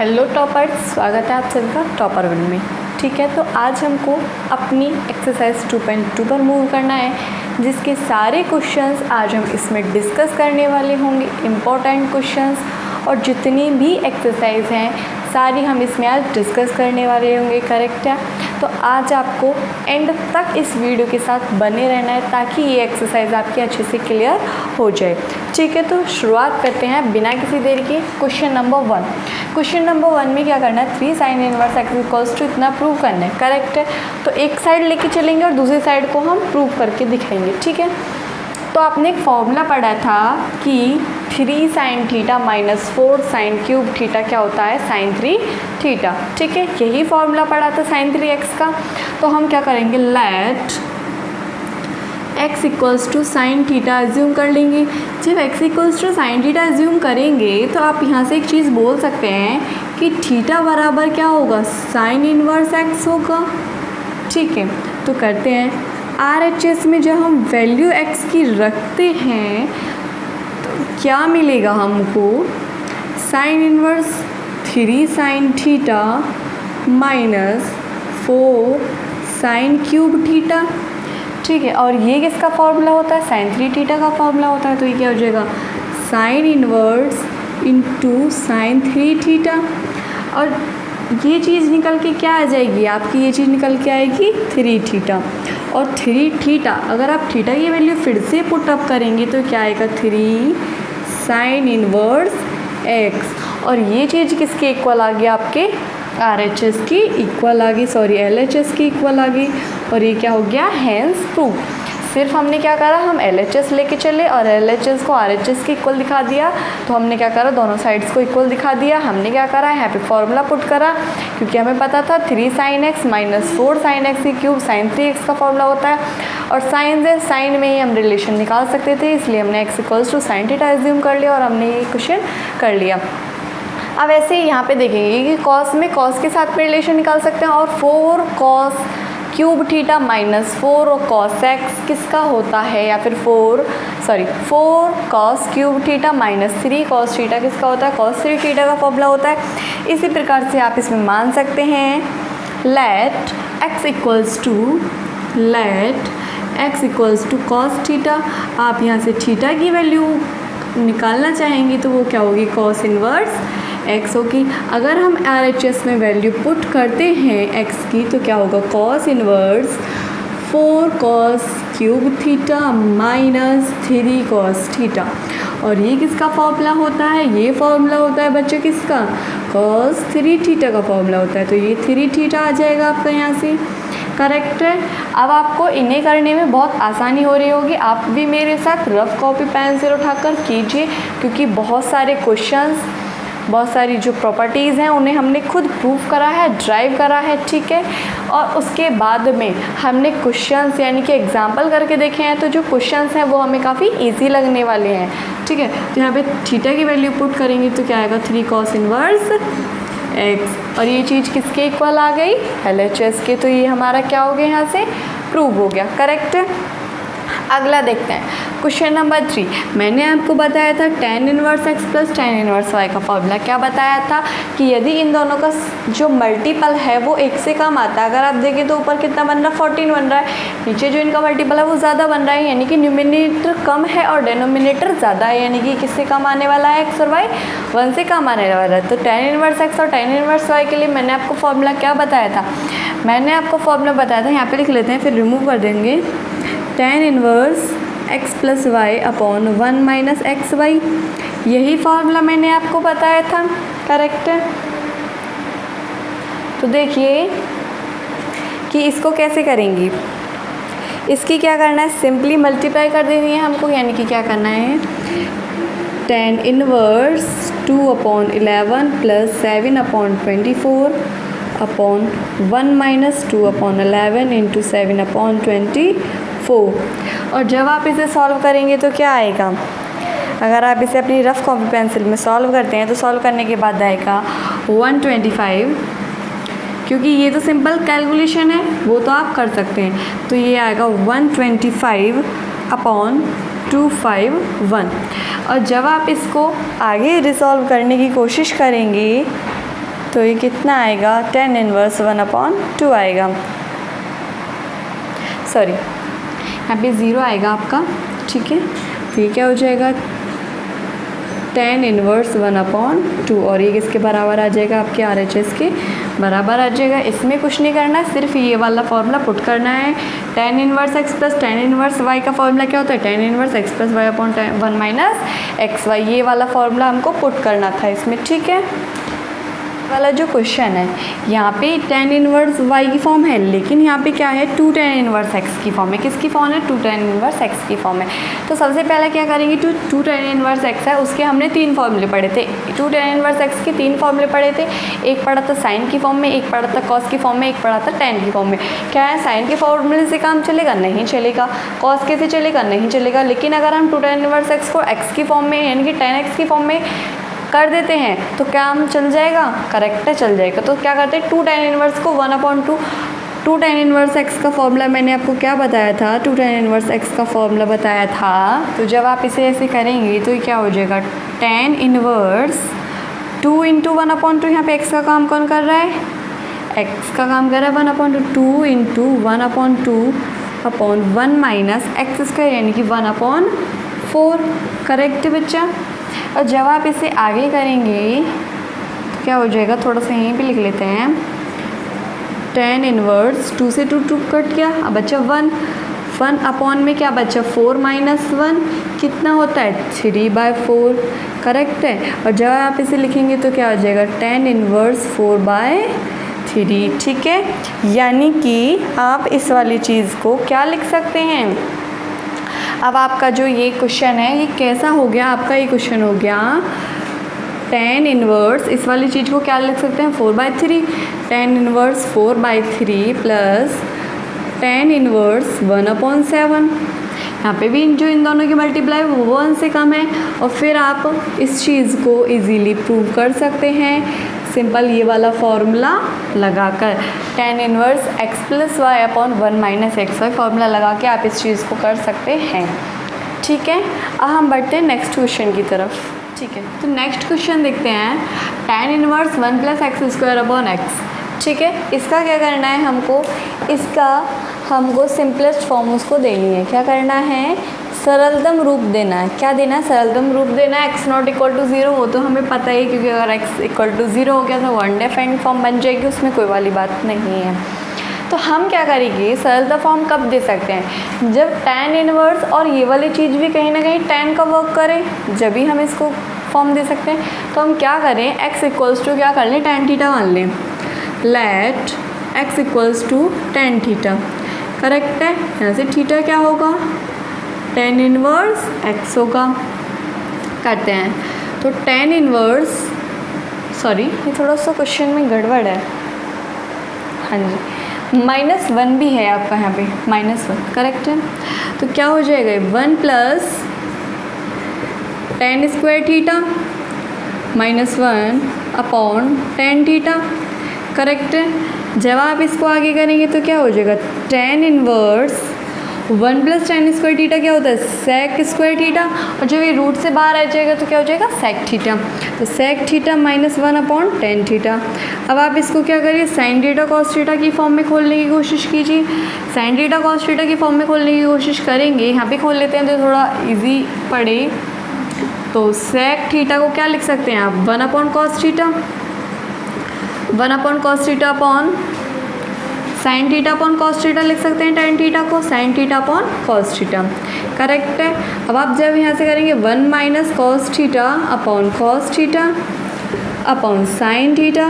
Hello toppers, स्वागत है आप सभी का टॉपर वन में। ठीक है, तो आज हमको अपनी एक्सरसाइज 2.2 पर मूव करना है, जिसके सारे क्वेश्चंस आज हम इसमें डिस्कस करने वाले होंगे। इम्पोर्टेंट क्वेश्चंस और जितनी भी एक्सरसाइज हैं सारी हम इसमें आज डिस्कस करने वाले होंगे। करेक्ट है, तो आज आपको एंड तक इस वीडियो के साथ बने रहना है ताकि ये एक्सरसाइज आपकी अच्छे से क्लियर हो जाए। ठीक है, तो शुरुआत करते हैं बिना किसी देर के। Question number 1। क्वेश्चन नंबर 1 में क्या करना है, 3 sin inverse x equals to इतना प्रूव करना है। करेक्ट है, तो एक साइड लेके चलेंगे और दूसरी साइड को हम प्रूव करके दिखाएंगे। ठीक है, तो आपने एक फॉर्मूला पढ़ा था कि 3 sin theta minus 4 sin cube theta क्या होता है, sin 3 थीटा। ठीक है, यही फॉर्मूला पढ़ा था sin 3x का। तो हम क्या करेंगे, let x equals to sine theta assume कर लेंगे। जब x equals to sine theta assume करेंगे तो आप यहाँ से एक चीज़ बोल सकते हैं कि थीटा बराबर क्या होगा, साइन इनवर्स x होगा। ठीक है, तो करते हैं RHS में जब हम वैल्यू x की रखते हैं तो क्या मिलेगा हमको, sine inverse 3 sin theta minus 4 sin cube theta. ठीक है, और ये किसका फॉर्मूला होता है, sin 3 थीटा का फॉर्मूला होता है। तो ये क्या हो जाएगा, sine inverse into sin 3 theta. और ये चीज़ निकल के क्या आ जाएगी आपकी, ये चीज़ निकल के आएगी 3 थीटा। और 3 थीटा अगर आप थीटा की वैल्यू फिर से पुट अप करेंगे तो क्या आएगा, 3 साइन इनवर्स x। और ये चीज़ किसके इक्वल आ गई, आपके RHS की इक्वल आ गई, सॉरी LHS की इक्वल आ गई। और ये क्या हो गया, हैंस प्रूव। सिर्फ हमने क्या करा, हम LHS लेके चले और LHS को RHS के इक्वल दिखा दिया। तो हमने क्या करा, दोनों साइड्स को इक्वल दिखा दिया। हमने क्या करा, यहाँ पे फॉर्मूला पुट करा, क्योंकि हमें पता था 3 sin x minus 4 sin x की क्यूब sin 3x का फॉर्मूला होता है। और साइन से साइन में ही हम रिलेशन निकाल सकते थे, इसलिए हमने x equals to sine theta assume कर लिया और हमने ये क्वेश्चन कर लिया। अब ऐसे ही यहाँ पे देखेंगे कि कॉस में कॉस के साथ में रिलेशन निकाल सकते हैं। और 4 cos क्यूब थीटा माइनस 4 और cos x किसका होता है, या फिर 4 cos cube theta minus 3 cos theta किसका होता है, cos 3 थीटा का फॉर्मूला होता है। इसी प्रकार से आप इसमें मान सकते हैं let x equals to cos theta. आप यहाँ से थीटा की वैल्यू निकालना चाहेंगे तो वो क्या होगी, cos इनवर्स x होगी। अगर हम RHS में वैल्यू पुट करते हैं x की तो क्या होगा, cos inverse 4 cos cube theta minus 3 cos theta. और ये किसका फॉर्मूला होता है, ये फॉर्मूला होता है बच्चों किसका, cos 3 थीटा का फॉर्मूला होता है। तो ये 3 थीटा आ जाएगा आपका यहाँ से। करेक्ट है, अब आपको इन्हें करने में बहुत आसानी हो रही होगी। आप भी मेरे साथ रफ कॉपी पेंसिल उठाकर कीजिए, क्योंकि बहुत सारे क्वेश्चंस, बहुत सारी जो प्रॉपर्टीज़ हैं उन्हें हमने खुद प्रूव करा है, ड्राइव करा है। ठीक है, और उसके बाद में हमने क्वेश्चंस यानी कि एग्जाम्पल करके देखे हैं, तो जो क्वेश्चंस हैं वो हमें काफ़ी इजी लगने वाले हैं। ठीक है, तो यहाँ पे थीटा की वैल्यू पुट करेंगे तो क्या आएगा, 3 cos इनवर्स x। और ये चीज़ किसके इक्वल आ गई, LHS के। तो ये हमारा क्या हो गया, यहाँ से प्रूव हो गया। करेक्ट है, अगला देखते हैं क्वेश्चन नंबर 3। मैंने आपको बताया था tan inverse x plus tan inverse y का फॉर्मूला। क्या बताया था कि यदि इन दोनों का जो मल्टीपल है वो 1 से कम आता है। अगर आप देखें तो ऊपर कितना बन रहा है, 14 बन रहा है। नीचे जो इनका मल्टीपल है वो ज़्यादा बन रहा है, यानी कि न्यूमिनेटर कम है और डेनोमिनेटर ज़्यादा है, यानी कि किससे कम आने वाला है, x और y 1 से कम आने वाला है। तो tan इनवर्स x और tan इनवर्स y के लिए मैंने आपको फॉर्मूला क्या बताया था, मैंने आपको फॉर्मूला बताया था, यहाँ पे लिख लेते हैं फिर रिमूव कर देंगे, tan inverse x plus y upon 1 minus x y. यही फॉर्मूला मैंने आपको बताया था। करेक्ट है, तो देखिए कि इसको कैसे करेंगे। इसकी क्या करना है, सिंपली मल्टीप्लाई कर देनी है हमको, यानी कि क्या करना है, tan inverse 2/11 plus 7/24 upon 1 minus 2/11 into 7/24। और जब आप इसे सॉल्व करेंगे तो क्या आएगा, अगर आप इसे अपनी रफ कॉपी पेंसिल में सॉल्व करते हैं तो सॉल्व करने के बाद आएगा 125, क्योंकि ये तो सिंपल कैलकुलेशन है वो तो आप कर सकते हैं। तो ये आएगा 125 अपॉन 251। और जब आप इसको आगे रिसॉल्व करने की कोशिश करेंगे तो ये कितना आएगा, tan इनवर्स 1/2 आएगा। सॉरी, यहाँ पे 0 आएगा आपका, ठीक है। तो ये क्या हो जाएगा, tan इनवर्स 1/2, और ये किसके बराबर आ जाएगा, आपके RHS के बराबर आ जाएगा। इसमें कुछ नहीं करना है, सिर्फ ये वाला फॉर्मूला पुट करना है। tan inverse x plus tan inverse y का फॉर्मूला क्या होता है, tan inverse x plus y upon 1 minus XY, ये वाला फॉर्मूला हमको पुट करना था इसमें, ठीक है। वाला जो क्वेश्चन है यहाँ पे tan इनवर्स y की फॉर्म है, लेकिन यहाँ पे क्या है, 2 tan इनवर्स x की फॉर्म है। किसकी फॉर्म है, 2 tan इनवर्स x की फॉर्म है। तो सबसे पहले क्या करेंगे, 2 tan इनवर्स x है, उसके हमने 3 फॉर्मूले पढ़े थे। 2 tan इनवर्स x के 3 फॉर्मूले पढ़े थे, एक पढ़ा था साइन की फॉर्म में, एक पढ़ा था कॉस की फॉर्म में, एक पढ़ा था tan की फॉर्म में। क्या है, साइन के फॉर्मूले से काम चलेगा, नहीं चलेगा। कॉस के से चलेगा, नहीं चलेगा। लेकिन अगर हम 2 tan इनवर्स x को x की फॉर्म में यानी कि tan x की फॉर्म में कर देते हैं तो क्या हम चल जाएगा, करेक्ट है, चल जाएगा। तो क्या करते हैं, 2 tan इनवर्स को 1/2, 2 tan इनवर्स x का फॉर्मूला मैंने आपको क्या बताया था, 2 tan इनवर्स x का फॉर्मूला बताया था। तो जब आप इसे ऐसे करेंगे तो ये क्या हो जाएगा, tan इनवर्स 2 × 1/2, यहाँ पे x का काम कौन कर रहा है, x का काम कर रहा है 1/2, 2 × 1/2 अपॉन 1 माइनस x² यानी कि 1/4, करेक्ट है बच्चा। और जब आप इसे आगे करेंगे तो क्या हो जाएगा, थोड़ा सा यहीं पे लिख लेते हैं, tan इनवर्स 2 से 2 कट गया, अब बच्चा 1 अपॉन में क्या बच्चा 4 माइनस 1 कितना होता है 3/4, करेक्ट है। और जब आप इसे लिखेंगे तो क्या हो जाएगा, tan इनवर्स 4/3, ठीक है। यानी कि आप इस वाली चीज़ को क्या लिख सकते हैं, अब आपका जो ये क्वेश्चन है ये कैसा हो गया, आपका ये क्वेश्चन हो गया tan इनवर्स, इस वाली चीज़ को क्या लिख सकते हैं 4/3, tan inverse 4/3 plus tan inverse 1/7। यहाँ पे भी जो इन दोनों की मल्टीप्लाई वो 1 से कम है, और फिर आप इस चीज़ को इजीली प्रूव कर सकते हैं सिंपल ये वाला फॉर्मूला लगाकर। tan inverse x plus y upon 1 minus x y formula लगा के आप इस चीज़ को कर सकते हैं, ठीक है। अब हम बढ़ते हैं नेक्स्ट क्वेश्चन की तरफ, ठीक है। तो नेक्स्ट क्वेश्चन देखते हैं, tan inverse 1 plus x² upon x, ठीक है। इसका क्या करना है हमको, इसका हमको सिंपलेस्ट फॉर्म उसको देनी है। क्या करना है, सरलतम रूप देना है। क्या देना है, सरलतम रूप देना है। x नॉट इक्वल टू 0 वो तो हमें पता ही, क्योंकि अगर x इक्वल टू 0 हो गया तो वन डेफिनेट फॉर्म बन जाएगी, उसमें कोई वाली बात नहीं है। तो हम क्या करेंगे, सरलता फॉर्म कब दे सकते हैं, जब tan इनवर्स और ये वाली चीज़ भी कहीं ना कहीं tan का वर्क करे, जब भी हम इसको फॉर्म दे सकते हैं। तो हम क्या करें, x इक्वल्स टू क्या कर लें, tan थीटा मान लें। Let x equals to tan theta, correct है। यहाँ से थीटा क्या होगा, tan इनवर्स x होगा। करते हैं तो tan इनवर्स, सॉरी ये थोड़ा सा क्वेश्चन में गड़बड़ है, हाँ जी, -1 भी है आपका यहाँ पे, -1 करेक्ट है। तो क्या हो जाएगा, 1 plus tan square theta -1 upon tan theta, correct है। जब आप इसको आगे करेंगे तो क्या हो जाएगा, tan inverse 1 plus tan square theta क्या होता है, sec स्क्वायर थीटा, और जब ये रूट से बाहर आ जाएगा तो क्या हो जाएगा, sec थीटा। तो sec theta -1 upon tan theta. अब आप इसको क्या करिए, sin थीटा cos थीटा की फॉर्म में खोलने की कोशिश कीजिए। sin थीटा cos थीटा की फॉर्म में खोलने की कोशिश करेंगे, यहाँ पे खोल लेते हैं तो थोड़ा ईजी पड़े। तो sec थीटा को क्या लिख सकते हैं आप, 1 upon cos theta, 1 upon cos theta upon sin theta upon cos theta लिख सकते हैं, tan थीटा को sin theta upon cos theta, correct है। अब आप जब यहाँ से करेंगे 1 minus cos theta upon cos theta upon sin theta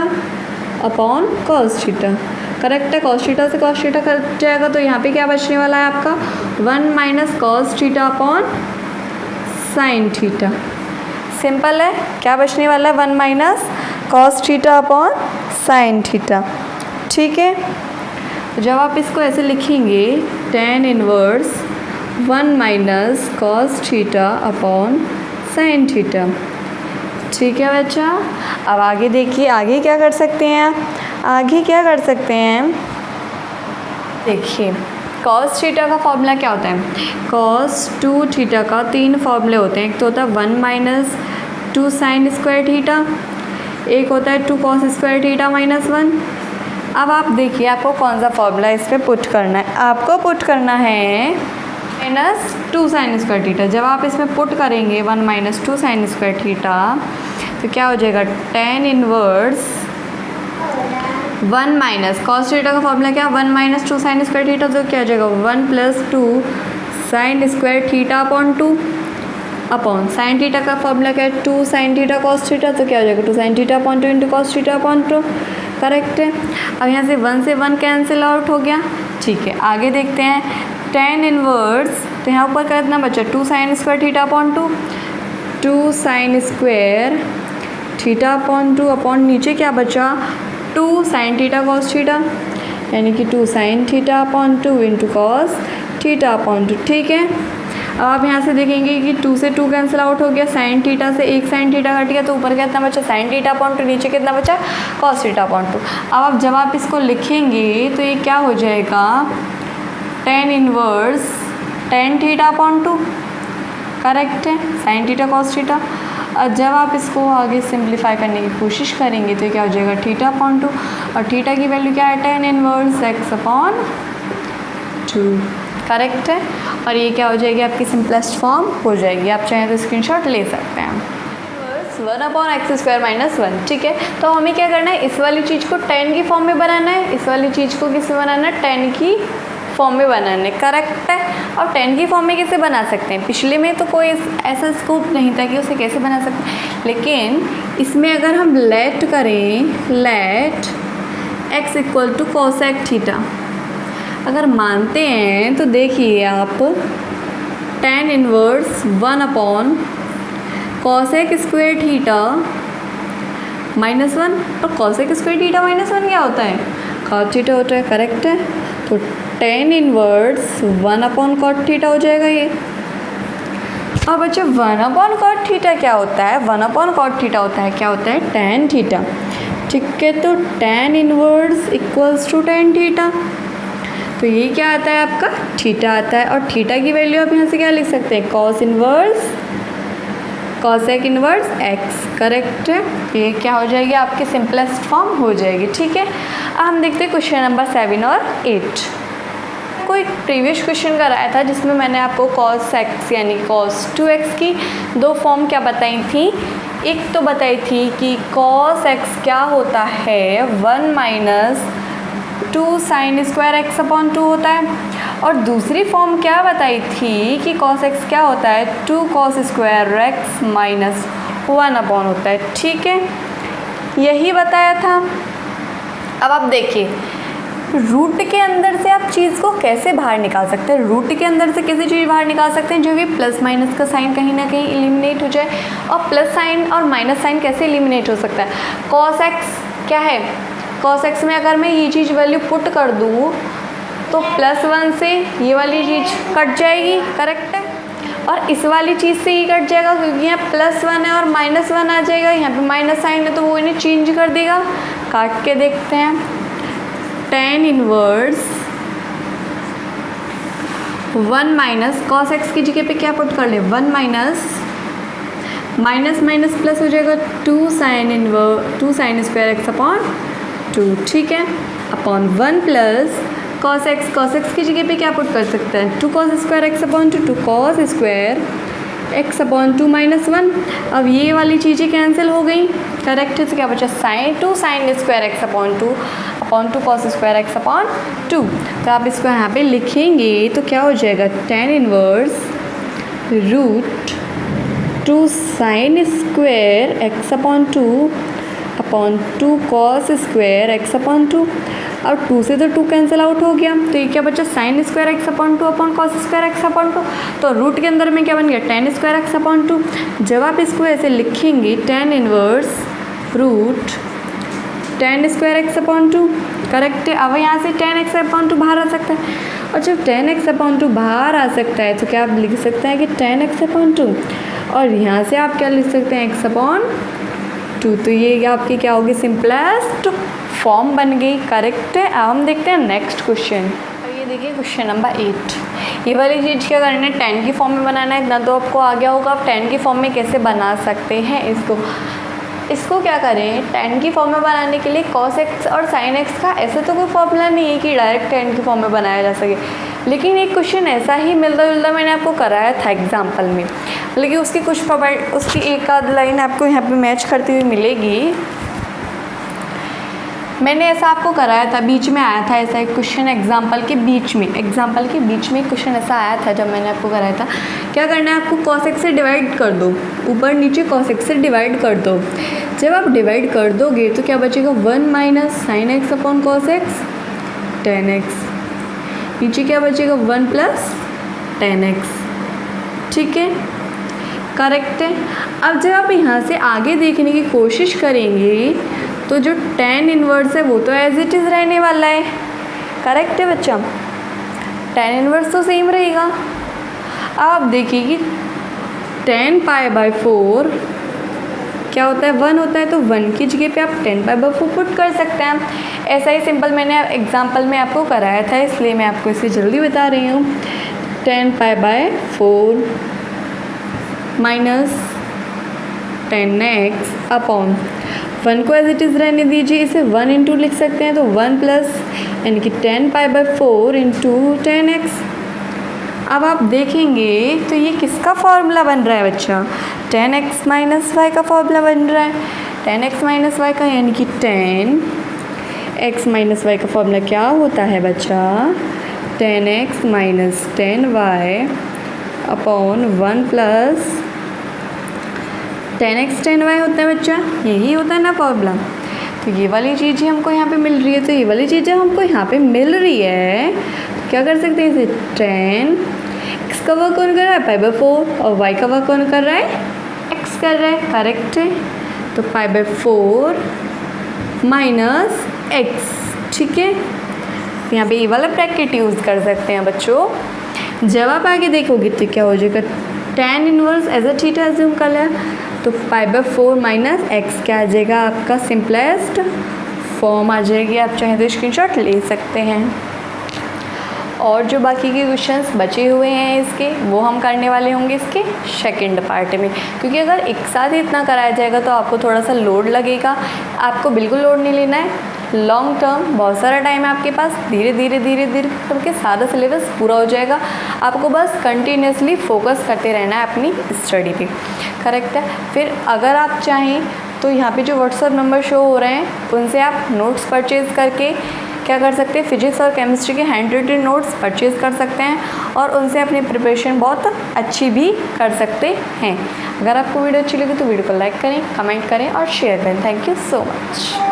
upon cos theta, correct है। cos थीटा से cos थीटा कट जाएगा तो यहाँ पे क्या बचने वाला है आपका, 1 minus cos theta upon sin theta, simple है। क्या बचने वाला है, 1 minus cos theta upon sin theta, ठीक है। जब आप इसको ऐसे लिखेंगे, tan inverse 1 minus cos theta upon sin theta, ठीक है बच्चा। अब आगे देखिए, आगे क्या कर सकते हैं आप, आगे क्या कर सकते हैं, देखिए cos थीटा का फॉर्मूला क्या होता है, cos 2 थीटा का 3 फॉर्मूले होते हैं। एक तो होता है 1 माइनस 2 sin स्क्वायर थीटा, एक होता है 2 cos स्क्वायर थीटा माइनस 1। अब आप देखिए आपको कौन सा फॉर्मूला इस पर पुट करना है। आपको पुट करना है माइनस 2 साइन स्क्वायर थीटा। जब आप इसमें पुट करेंगे 1 माइनस 2 साइन स्क्वायर थीटा तो क्या हो जाएगा, tan inverse 1 minus cos theta का फॉर्मूला क्या, 1 माइनस 2 साइन स्क्वायर थीटा, तो क्या हो जाएगा 1 plus 2 sine square theta upon 2 upon sine theta का फॉर्मूला क्या है 2 साइन थीटा कॉस थीटा, तो क्या हो जाएगा 2 sine theta upon 2 into cos theta upon 2। Correct है। अब यहाँ से 1 से 1 कैंसिल आउट हो गया। ठीक है, आगे देखते हैं tan इनवर्स, तो यहाँ ऊपर का इतना बचा 2 sine square theta upon 2, 2 sine square theta upon 2 upon नीचे क्या बचा 2 साइन थीटा कॉस थीटा, यानी कि 2 sine theta upon 2 into cos theta upon 2। ठीक है, अब आप यहाँ से देखेंगे कि 2 से 2 कैंसिल आउट हो गया, साइन थीटा से एक साइन थीटा कट गया, तो ऊपर कितना बचा साइन थीटा अपॉन 2, नीचे कितना बचा कॉस थीटा अपॉन 2। अब जब आप इसको लिखेंगे तो ये क्या हो जाएगा tan inverse tan theta upon 2। Correct है, साइन थीटा कॉस थीटा। और जब आप इसको आगे सिंप्लीफाई करने की कोशिश करेंगे तो क्या हो जाएगा थीटा अपॉन 2, और थीटा की वैल्यू क्या है tan inverse x upon 2। Correct है, और ये क्या हो जाएगी आपकी सिंपलेस्ट फॉर्म हो जाएगी। आप चाहें तो स्क्रीनशॉट ले सकते हैं। 1 अपॉन एक्स स्क्वायर माइनस 1। ठीक है, तो हमें क्या करना है, इस वाली चीज़ को tan की फॉर्म में बनाना है, इस वाली चीज़ को किस में बनाना है tan की फॉर्म में बनाने। करेक्ट है, और tan की फॉर्म में कैसे बना सकते हैं, पिछले में तो कोई ऐसा स्कोप नहीं था कि उसे कैसे बना सकते हैं, लेकिन इसमें अगर हम लेट करें, let x equal to cosec theta अगर मानते हैं तो देखिए आप tan inverse 1 upon cosec square theta minus 1, और कोसेक स्क्वायर थीटा माइनस 1 क्या होता है, कॉट थीटा होता है। करेक्ट है, तो tan inverse 1 upon cot theta हो जाएगा ये। अब बच्चे 1 अपॉन कॉट थीटा क्या होता है, 1 अपॉन कॉट थीटा होता है क्या होता है tan थीटा। ठीक है, तो tan inverse equals to tan theta, तो ये क्या आता है आपका थीटा आता है, और थीटा की वैल्यू आप यहाँ से क्या लिख सकते हैं cos inverse cosec inverse x। Correct है, ये क्या हो जाएगी आपकी सिंपलेस्ट फॉर्म हो जाएगी। ठीक है, अब हम देखते हैं क्वेश्चन नंबर 7 और 8 को। एक प्रीवियस क्वेश्चन कराया था जिसमें मैंने आपको cos x यानी cos 2x की 2 फॉर्म क्या बताई थी। एक तो बताई थी कि cos x क्या होता है 1 minus 2 sine square x upon 2 होता है, और दूसरी फॉर्म क्या बताई थी कि cos x क्या होता है 2 cos square x minus 1 upon होता है। ठीक है, यही बताया था। अब आप देखिए रूट के अंदर से आप चीज़ को कैसे बाहर निकाल सकते हैं, रूट के अंदर से कैसी चीज़ बाहर निकाल सकते हैं जो कि प्लस माइनस का साइन कहीं ना कहीं एलिमिनेट हो जाए, और प्लस साइन और माइनस साइन कैसे एलिमिनेट हो सकता है। cos x क्या है, cos x में अगर मैं ये चीज़ वैल्यू पुट कर दूँ तो +1 से ये वाली चीज़ कट जाएगी। करेक्ट है, और इस वाली चीज़ से ये कट जाएगा क्योंकि यहाँ +1 है और -1 आ जाएगा, यहाँ पे माइनस साइन है तो वो इन्हें चेंज कर देगा। काट के देखते हैं, tan inverse 1 minus cos x की जगह पे क्या पुट कर ले 1 माइनस माइनस माइनस प्लस हो जाएगा 2 साइन स्क्वायर एक्स अपॉन 2। ठीक है, अपॉन 1 प्लस cos x की जगह पे क्या पुट कर सकते हैं 2 cos square x upon 2 cos square x upon 2 minus 1। अब ये वाली चीज़ें कैंसिल हो गई। करेक्ट है, तो क्या बचा2 sine square x upon 2 cos square x upon 2। तो आप इसको यहाँ पे लिखेंगे तो क्या हो जाएगा tan inverse root 2 sine square x upon 2 cos square x upon 2। और 2 से तो 2 कैंसिल आउट हो गया, तो ये क्या बचा sign square x upon 2 upon cos square x upon 2। तो रूट के अंदर में क्या बन गया tan स्क्वायर एक्स अपॉन 2। जब आप इसको ऐसे लिखेंगे tan inverse root tan square x upon 2। Correct है, अब यहाँ से tan x अपॉन 2 बाहर आ सकता है, और जब tan x अपॉन 2 बाहर आ सकता है तो क्या आप लिख सकते हैं कि tan x अपॉन 2, और यहाँ से आप क्या लिख सकते हैं x अपॉन 2। तो ये आपकी क्या होगी सिंपलेस्ट फॉर्म बन गई। करेक्ट है, अब हम देखते हैं नेक्स्ट क्वेश्चन। और ये देखिए क्वेश्चन नंबर 8। ये वाली चीज़ क्या करना है tan की फॉर्म में बनाना है, इतना तो आपको आ गया होगा। आप tan की फॉर्म में कैसे बना सकते हैं इसको। इसको क्या करें, tan की फॉर्म में बनाने के लिए cos x और sin x का ऐसे तो कोई फॉर्मूला नहीं है कि डायरेक्ट tan की फॉर्म में बनाया जा सके, लेकिन एक क्वेश्चन ऐसा ही मिलता जुलता मैंने आपको कराया था एग्जाम्पल में, लेकिन उसकी एक आध लाइन आपको यहाँ पे मैच करती हुई मिलेगी। मैंने ऐसा आपको कराया था, बीच में आया था ऐसा एक क्वेश्चन एग्जाम्पल के बीच में एक क्वेश्चन ऐसा आया था जब मैंने आपको कराया था। क्या करना है आपको, cos x से डिवाइड कर दो, ऊपर नीचे cos x से डिवाइड कर दो। जब आप डिवाइड कर दोगे तो क्या बचेगा, 1 minus sine x upon cos x ten x, नीचे क्या बचेगा 1 प्लस टेन एक्स। ठीक है, करेक्ट है। अब जब आप यहाँ से आगे देखने की कोशिश करेंगे तो जो tan इन्वर्स है वो तो एज इट इज़ रहने वाला है। करेक्ट है बच्चा, tan इन्वर्स तो सेम रहेगा। आप देखिए कि tan पाई बाय 4 क्या होता है, 1 होता है, तो 1 की जगह पे आप tan पाई बाय 4 पुट कर सकते हैं। ऐसा ही सिंपल मैंने एग्जाम्पल में आपको कराया था, इसलिए मैं आपको इसे जल्दी बता रही हूँ। tan pi by 4 minus tan x upon 1 को एज इट इज़ रहने दीजिए, इसे 1 इंटू लिख सकते हैं, तो 1 प्लस यानी कि tan pi by 4 into tan x। अब आप देखेंगे तो ये किसका फॉर्मूला बन रहा है बच्चा, tan x माइनस वाई का फॉर्मूला बन रहा है। tan x माइनस वाई का यानी कि tan x माइनस वाई का फॉर्मूला क्या होता है बच्चा, tan x minus tan y upon 1 plus tan x tan y होता है बच्चा, यही होता है ना फॉर्मूला। तो ये वाली चीज़ें हमको यहाँ पे मिल रही है, तो ये वाली चीज़ें हमको यहाँ पे मिल रही है, तो क्या कर सकते हैं इसे, tan x का वर्क कौन कर रहा है, पाई बाय 4, और y का वर्क कौन कर रहा है, x कर रहा है। करेक्ट है, तो पाई बाय 4 माइनस x। ठीक है, यहाँ पे ये वाला ब्रैकेट यूज़ कर सकते हैं बच्चों। जब आप आगे देखोगे तो क्या हो जाएगा, tan inverse as a theta assume कर लिया, तो पाई बाय 4 माइनस एक्स क्या आ जाएगा, आपका सिंपलेस्ट फॉर्म आ जाएगी। आप चाहें तो स्क्रीनशॉट ले सकते हैं। और जो बाकी के क्वेश्चंस बचे हुए हैं इसके, वो हम करने वाले होंगे इसके सेकंड पार्ट में, क्योंकि अगर एक साथ ही इतना कराया जाएगा तो आपको थोड़ा सा लोड लगेगा। आपको बिल्कुल लोड नहीं लेना है, लॉन्ग टर्म बहुत सारा टाइम है आपके पास, धीरे धीरे करके सारा सिलेबस पूरा हो जाएगा। आपको बस कंटिन्यूसली फोकस करते रहना है अपनी स्टडी पे। करेक्ट है। फिर अगर आप चाहें तो यहाँ पे जो व्हाट्सएप नंबर शो हो रहे हैं उनसे आप नोट्स परचेज़ करके क्या कर सकते हैं, फिजिक्स और केमिस्ट्री के हैंड रिटन नोट्स परचेज़ कर सकते हैं और उनसे अपनी प्रिपरेशन बहुत अच्छी भी कर सकते हैं। अगर आपको वीडियो अच्छी लगी तो वीडियो को लाइक करें, कमेंट करें और शेयर करें। Thank you so much.